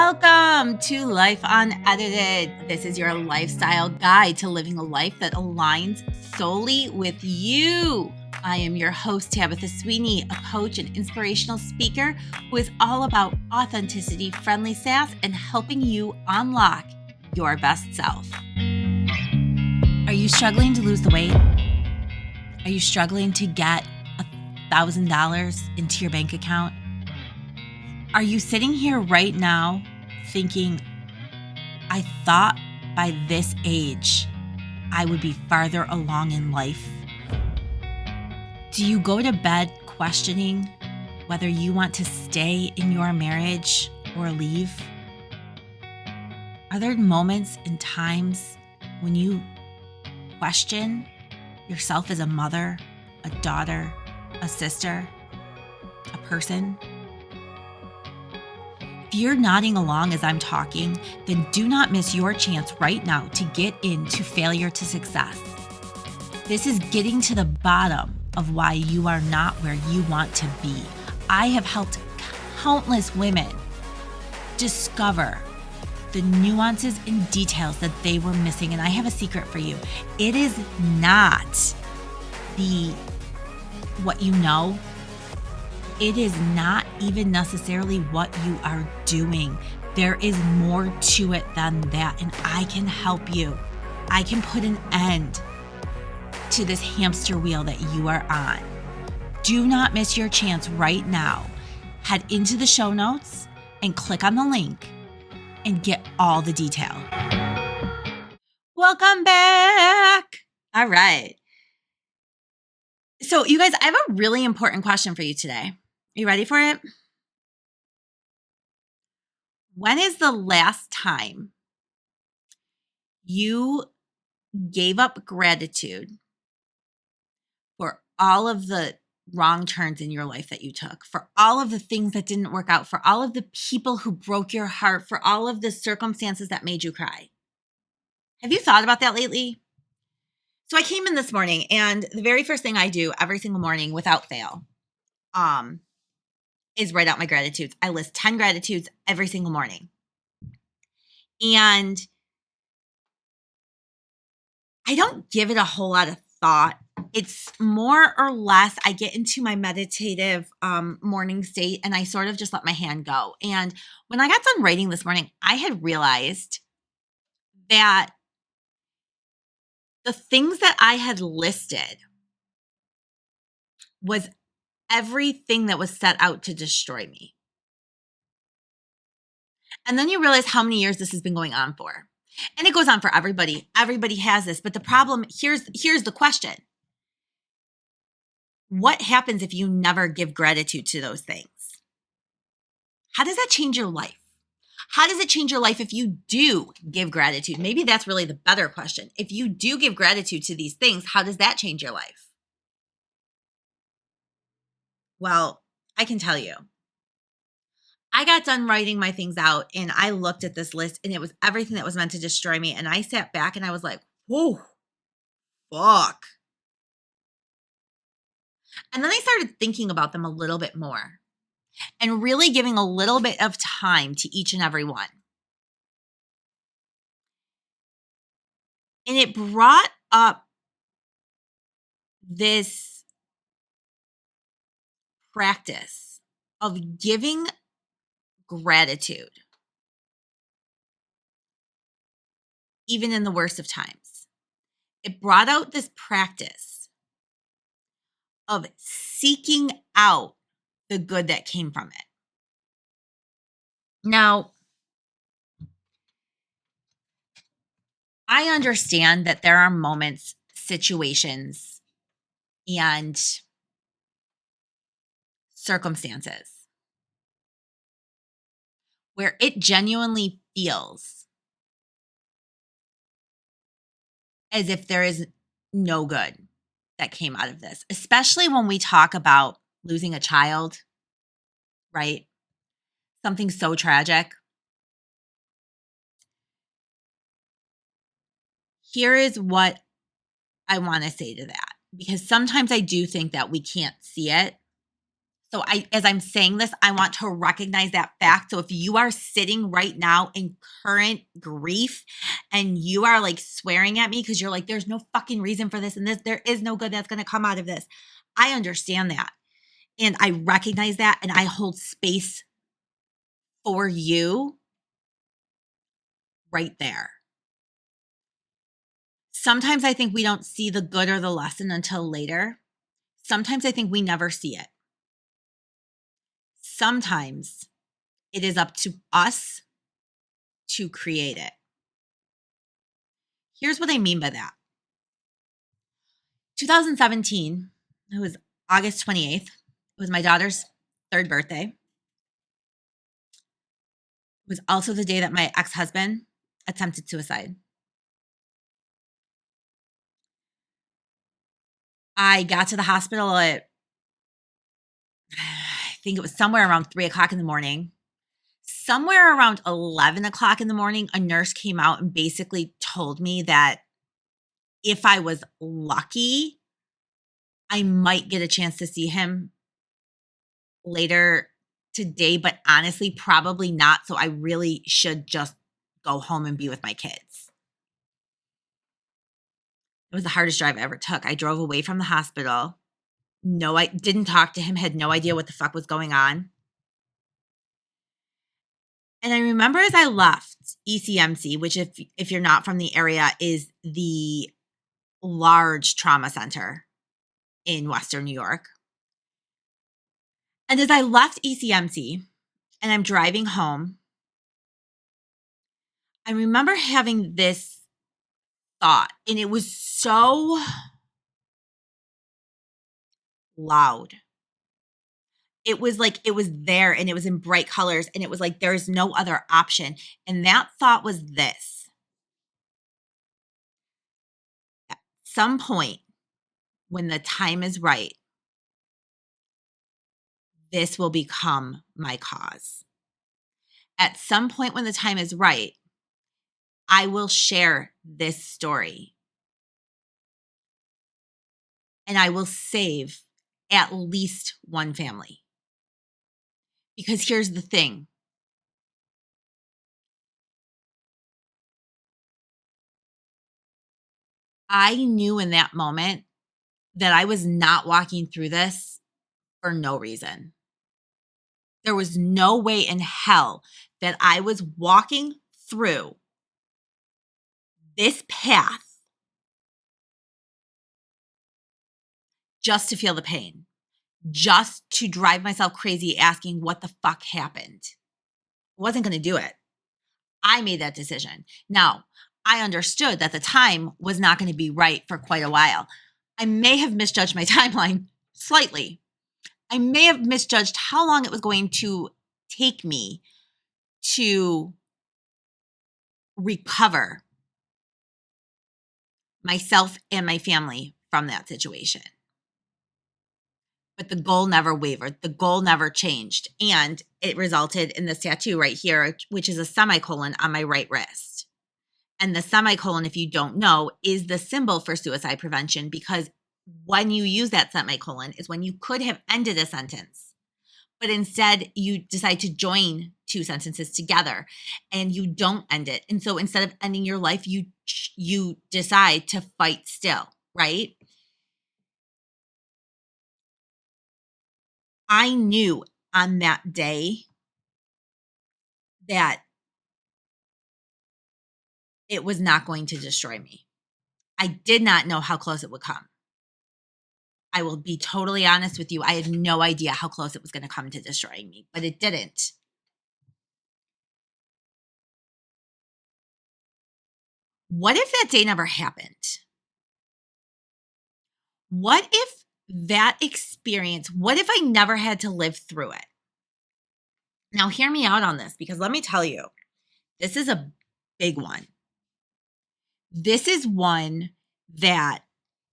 Welcome to Life Unedited. This is your lifestyle guide to living a life that aligns solely with you. I am your host, Tabitha Sweeney, a coach and inspirational speaker who is all about authenticity, friendly sass, and helping you unlock your best self. Are you struggling to lose the weight? Are you struggling to get $1,000 into your bank account? Are you sitting here right now thinking, I thought by this age I would be farther along in life? Do you go to bed questioning whether you want to stay in your marriage or leave? Are there moments and times when you question yourself as a mother, a daughter, a sister, a person? If you're nodding along as I'm talking, then do not miss your chance right now to get into failure to success. This is getting to the bottom of why you are not where you want to be. I have helped countless women discover the nuances and details that they were missing. And I have a secret for you. It is not what you know. It is not even necessarily what you are doing. There is more to it than that, and I can help you. I can put an end to this hamster wheel that you are on. Do not miss your chance right now. Head into the show notes and click on the link and get all the detail. Welcome back. All right. So you guys, I have a really important question for you today. Are you ready for it? When is the last time you gave up gratitude for all of the wrong turns in your life that you took, for all of the things that didn't work out, for all of the people who broke your heart, for all of the circumstances that made you cry? Have you thought about that lately? So I came in this morning, and the very first thing I do every single morning without fail, is write out my gratitudes. I list 10 gratitudes every single morning. And I don't give it a whole lot of thought. It's more or less, I get into my meditative morning state and I sort of just let my hand go. And when I got done writing this morning, I had realized that the things that I had listed was everything that was set out to destroy me. And then you realize how many years this has been going on for. And it goes on for everybody. Everybody has this. But the problem, here's the question. What happens if you never give gratitude to those things? How does that change your life? How does it change your life if you do give gratitude? Maybe that's really the better question. If you do give gratitude to these things, how does that change your life? Well, I can tell you. I got done writing my things out and I looked at this list and it was everything that was meant to destroy me. And I sat back and I was like, whoa, fuck. And then I started thinking about them a little bit more and really giving a little bit of time to each and every one. And it brought up this practice of giving gratitude, even in the worst of times. It brought out this practice of seeking out the good that came from it. Now, I understand that there are moments, situations, and circumstances where it genuinely feels as if there is no good that came out of this, especially when we talk about losing a child, right? Something so tragic. Here is what I want to say to that, because sometimes I do think that we can't see it. So as I'm saying this, I want to recognize that fact. So if you are sitting right now in current grief and you are like swearing at me because you're like, there's no fucking reason for this and this, there is no good that's going to come out of this. I understand that. And I recognize that and I hold space for you right there. Sometimes I think we don't see the good or the lesson until later. Sometimes I think we never see it. Sometimes it is up to us to create it. Here's what I mean by that. 2017, it was August 28th. It was my daughter's 3rd birthday. It was also the day that my ex-husband attempted suicide. I got to the hospital at, I think it was somewhere around 3 o'clock in the morning. Somewhere around 11 o'clock in the morning, a nurse came out and basically told me that if I was lucky, I might get a chance to see him later today, but honestly, probably not. So I really should just go home and be with my kids. It was the hardest drive I ever took. I drove away from the hospital. No, I didn't talk to him, had no idea what the fuck was going on. And I remember as I left ECMC, which if you're not from the area, is the large trauma center in Western New York. And as I left ECMC and I'm driving home, I remember having this thought, and it was so loud. It was like it was there and it was in bright colors and it was like there's no other option. And that thought was this. At some point when the time is right, this will become my cause. At some point when the time is right, I will share this story. And I will save at least one family. Because here's the thing. I knew in that moment that I was not walking through this for no reason. There was no way in hell that I was walking through this path just to feel the pain, just to drive myself crazy asking what the fuck happened. I wasn't going to do it. I made that decision. Now, I understood that the time was not going to be right for quite a while. I may have misjudged my timeline slightly. I may have misjudged how long it was going to take me to recover myself and my family from that situation. But the goal never wavered. The goal never changed. And it resulted in this tattoo right here, which is a semicolon on my right wrist. And the semicolon, if you don't know, is the symbol for suicide prevention, because when you use that semicolon is when you could have ended a sentence, but instead you decide to join two sentences together and you don't end it. And so instead of ending your life, you decide to fight still, right? I knew on that day that it was not going to destroy me. I did not know how close it would come. I will be totally honest with you. I had no idea how close it was going to come to destroying me, but it didn't. What if that day never happened? What if that experience, what if I never had to live through it? Now, hear me out on this, because let me tell you, this is a big one. This is one that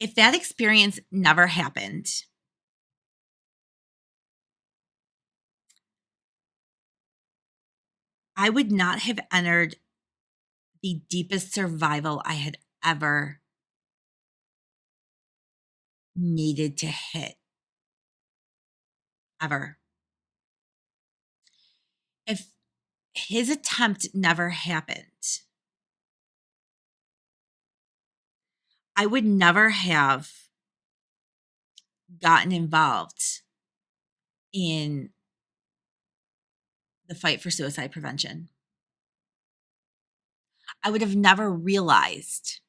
if that experience never happened, I would not have entered the deepest survival I had ever needed to hit. ever. If his attempt never happened, I would never have gotten involved in the fight for suicide prevention. I would have never realized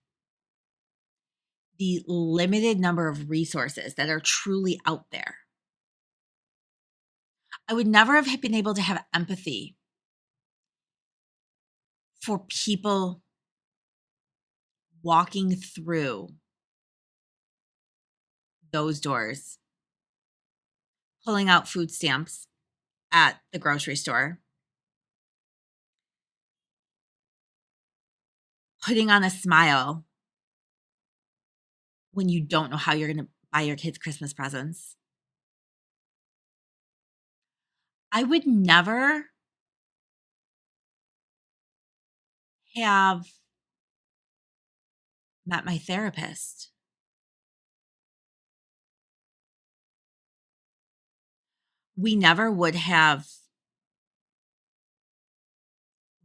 the limited number of resources that are truly out there. I would never have been able to have empathy for people walking through those doors, pulling out food stamps at the grocery store, putting on a smile when you don't know how you're going to buy your kids Christmas presents. I would never have met my therapist. We never would have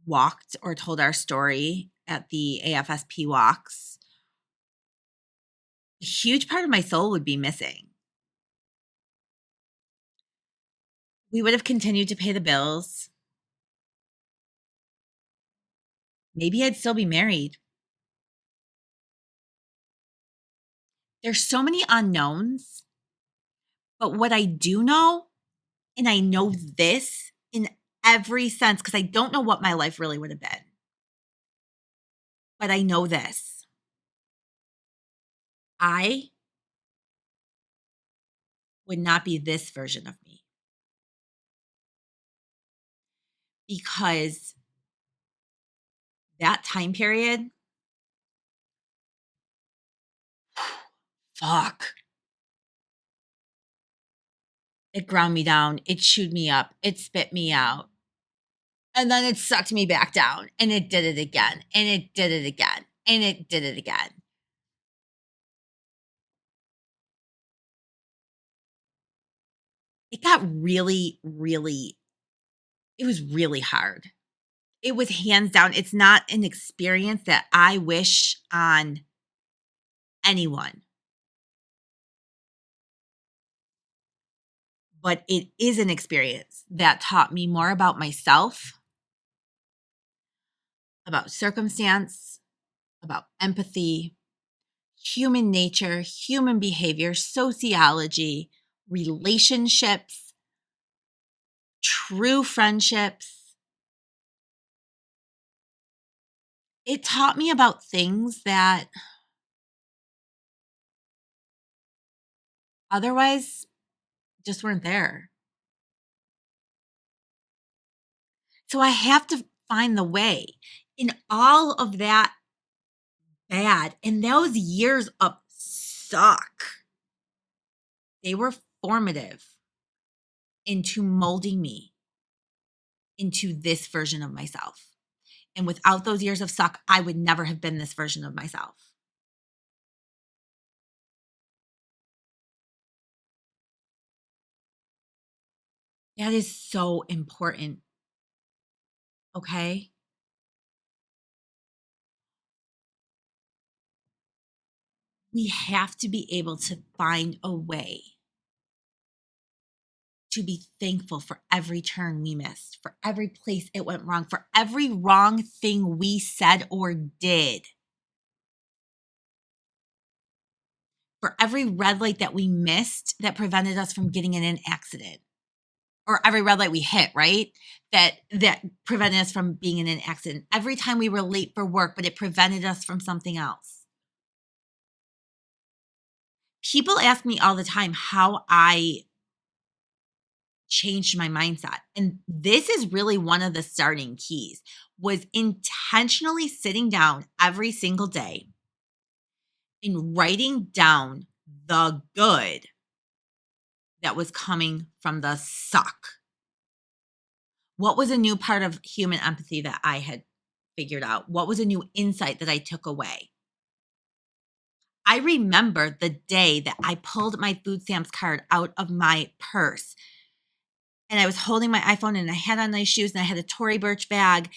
walked or told our story at the AFSP walks. A huge part of my soul would be missing. We would have continued to pay the bills. Maybe I'd still be married. There's so many unknowns, but what I do know, and I know this in every sense, because I don't know what my life really would have been, but I know this. I would not be this version of me because that time period, fuck. It ground me down. It chewed me up. It spit me out. And then it sucked me back down. And it did it again. And it did it again. And it did it again. It got really, really, it was really hard. It was hands down. It's not an experience that I wish on anyone. But it is an experience that taught me more about myself, about circumstance, about empathy, human nature, human behavior, sociology, relationships, true friendships. It taught me about things that otherwise just weren't there. So I have to find the way in all of that bad. And those years of suck, they were formative into molding me into this version of myself. And without those years of suck, I would never have been this version of myself. That is so important. Okay? We have to be able to find a way to be thankful for every turn we missed, for every place it went wrong, for every wrong thing we said or did, for every red light that we missed that prevented us from getting in an accident, or every red light we hit, right? That prevented us from being in an accident. Every time we were late for work, but it prevented us from something else. People ask me all the time how I changed my mindset. And this is really one of the starting keys, was intentionally sitting down every single day and writing down the good that was coming from the suck. What was a new part of human empathy that I had figured out? What was a new insight that I took away? I remember the day that I pulled my food stamps card out of my purse and I was holding my iPhone and I had on nice shoes and I had a Tory Burch bag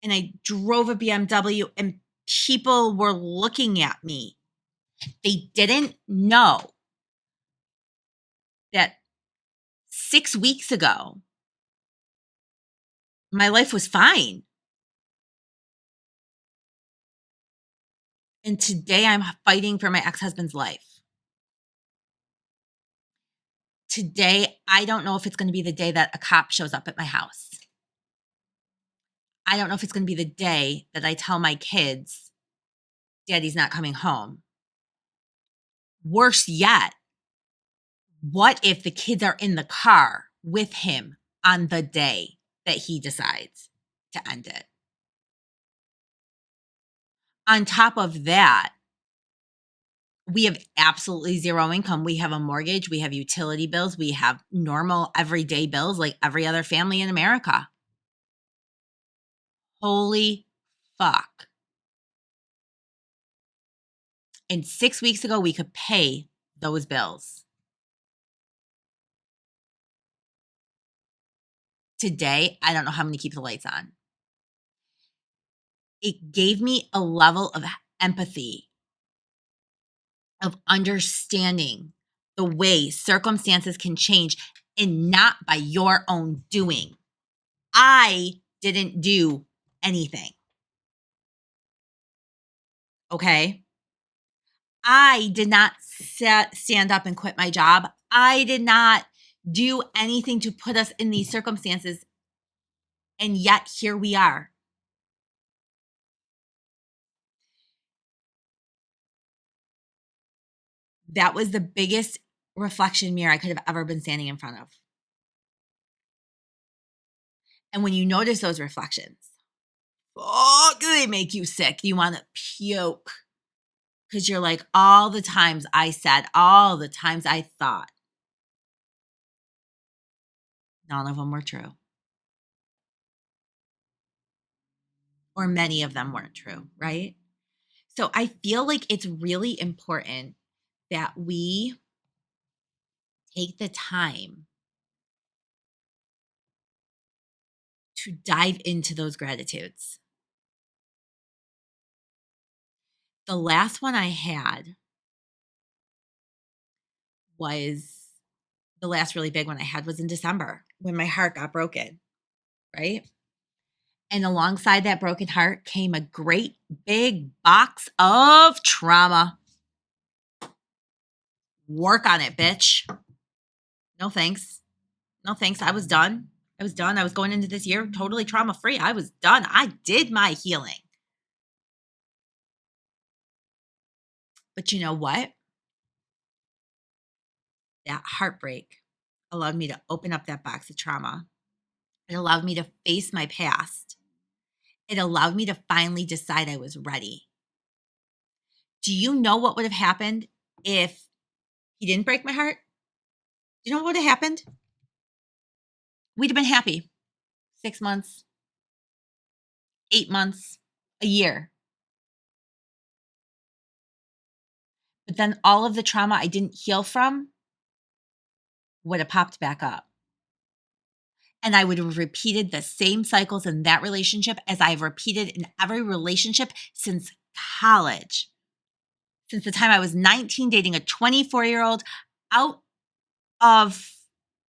and I drove a BMW and people were looking at me. They didn't know that 6 weeks ago, my life was fine. And today I'm fighting for my ex-husband's life. Today, I don't know if it's going to be the day that a cop shows up at my house. I don't know if it's going to be the day that I tell my kids, Daddy's not coming home. Worse yet, what if the kids are in the car with him on the day that he decides to end it? On top of that, we have absolutely zero income. We have a mortgage, we have utility bills, we have normal everyday bills like every other family in America. Holy fuck. And 6 weeks ago, we could pay those bills. Today, I don't know how I'm going to keep the lights on. It gave me a level of empathy, of understanding the way circumstances can change and not by your own doing. I didn't do anything. Okay? I did not stand up and quit my job. I did not do anything to put us in these circumstances. And yet here we are. That was the biggest reflection mirror I could have ever been standing in front of. And when you notice those reflections, fuck, they make you sick. You want to puke. Because you're like, all the times I said, all the times I thought, none of them were true. Or many of them weren't true, right? So I feel like it's really important that we take the time to dive into those gratitudes. The last one I had was, the last really big one I had was in December when my heart got broken, right? And alongside that broken heart came a great big box of trauma. Work on it, bitch. No thanks. No thanks. I was done. I was going into this year totally trauma free. I was done. I did my healing. But you know what? That heartbreak allowed me to open up that box of trauma. It allowed me to face my past. It allowed me to finally decide I was ready. Do you know what would have happened if he didn't break my heart? Do you know what would have happened? We'd have been happy. 6 months, 8 months, a year. But then all of the trauma I didn't heal from would have popped back up. And I would have repeated the same cycles in that relationship as I've repeated in every relationship since college. Since the time I was 19, dating a 24-year-old, out of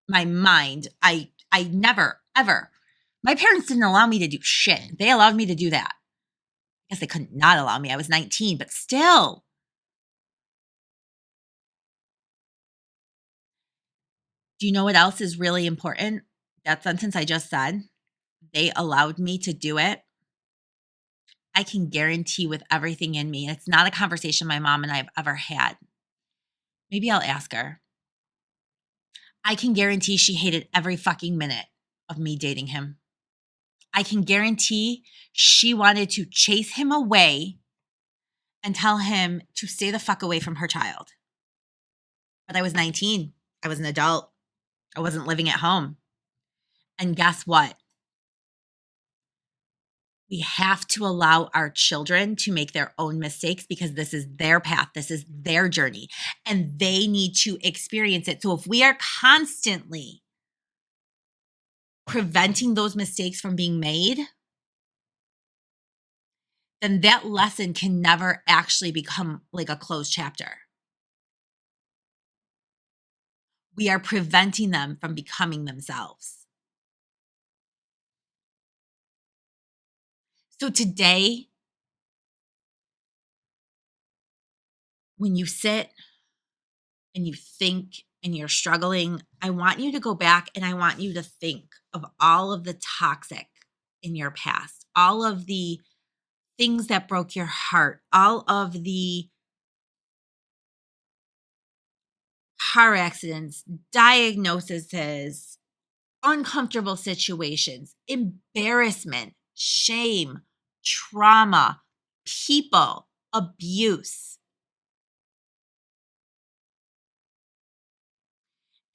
my mind. I never, ever. My parents didn't allow me to do shit. They allowed me to do that. I guess they couldn't not allow me. I was 19, but still. Do you know what else is really important? That sentence I just said, they allowed me to do it. I can guarantee with everything in me, it's not a conversation my mom and I have ever had. Maybe I'll ask her. I can guarantee she hated every fucking minute of me dating him. I can guarantee she wanted to chase him away and tell him to stay the fuck away from her child. But I was 19. I was an adult. I wasn't living at home. And guess what? We have to allow our children to make their own mistakes because this is their path. This is their journey and they need to experience it. So if we are constantly preventing those mistakes from being made, then that lesson can never actually become like a closed chapter. We are preventing them from becoming themselves. So today, when you sit and you think and you're struggling, I want you to go back and I want you to think of all of the toxic in your past, all of the things that broke your heart, all of the car accidents, diagnoses, uncomfortable situations, embarrassment, shame, trauma, people, abuse.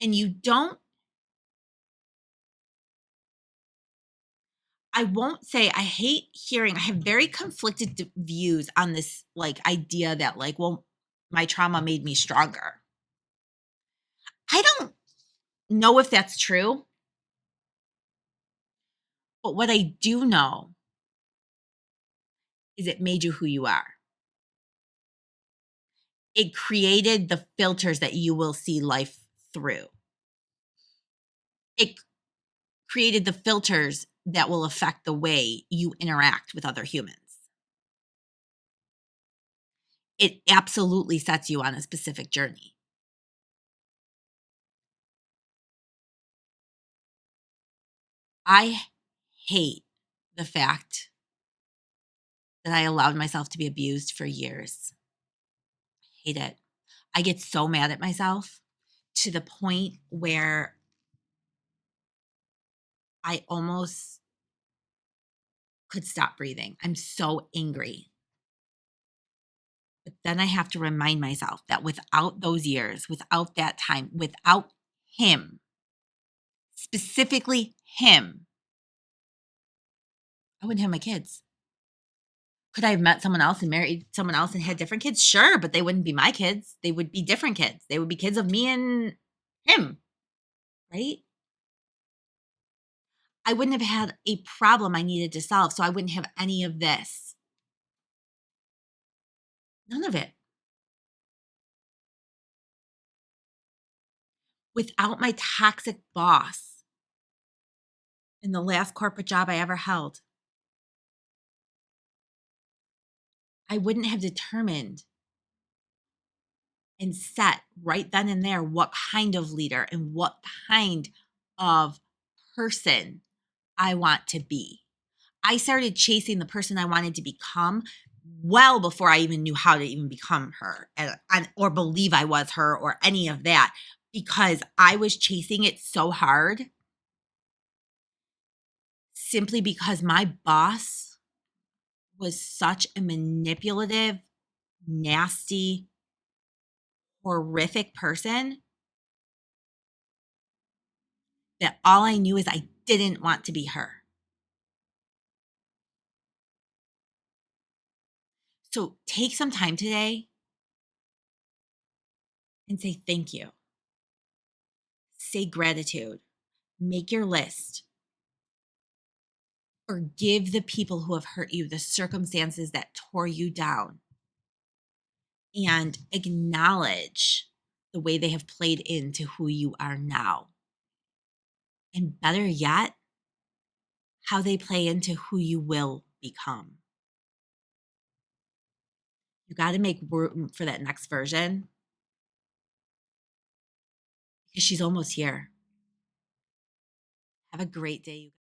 And you don't, I won't say, I hate hearing, I have very conflicted views on this like idea that like, well, my trauma made me stronger. I don't know if that's true, but what I do know is it made you who you are. It created the filters that you will see life through. It created the filters that will affect the way you interact with other humans. It absolutely sets you on a specific journey. I hate the fact that I allowed myself to be abused for years. Hate it. I get so mad at myself to the point where I almost could stop breathing. I'm so angry. But then I have to remind myself that without those years, without that time, without him, specifically him, I wouldn't have my kids. Could I have met someone else and married someone else and had different kids? Sure, but they wouldn't be my kids. They would be different kids. They would be kids of me and him, right? I wouldn't have had a problem I needed to solve, so I wouldn't have any of this. None of it. Without my toxic boss in the last corporate job I ever held, I wouldn't have determined and set right then and there what kind of leader and what kind of person I want to be. I started chasing the person I wanted to become well before I even knew how to even become her or believe I was her or any of that, because I was chasing it so hard simply because my boss was such a manipulative, nasty, horrific person that all I knew is I didn't want to be her. So take some time today and say thank you. Say gratitude. Make your list. Forgive the people who have hurt you, the circumstances that tore you down, and acknowledge the way they have played into who you are now. And better yet, how they play into who you will become. You got to make room for that next version because she's almost here. Have a great day.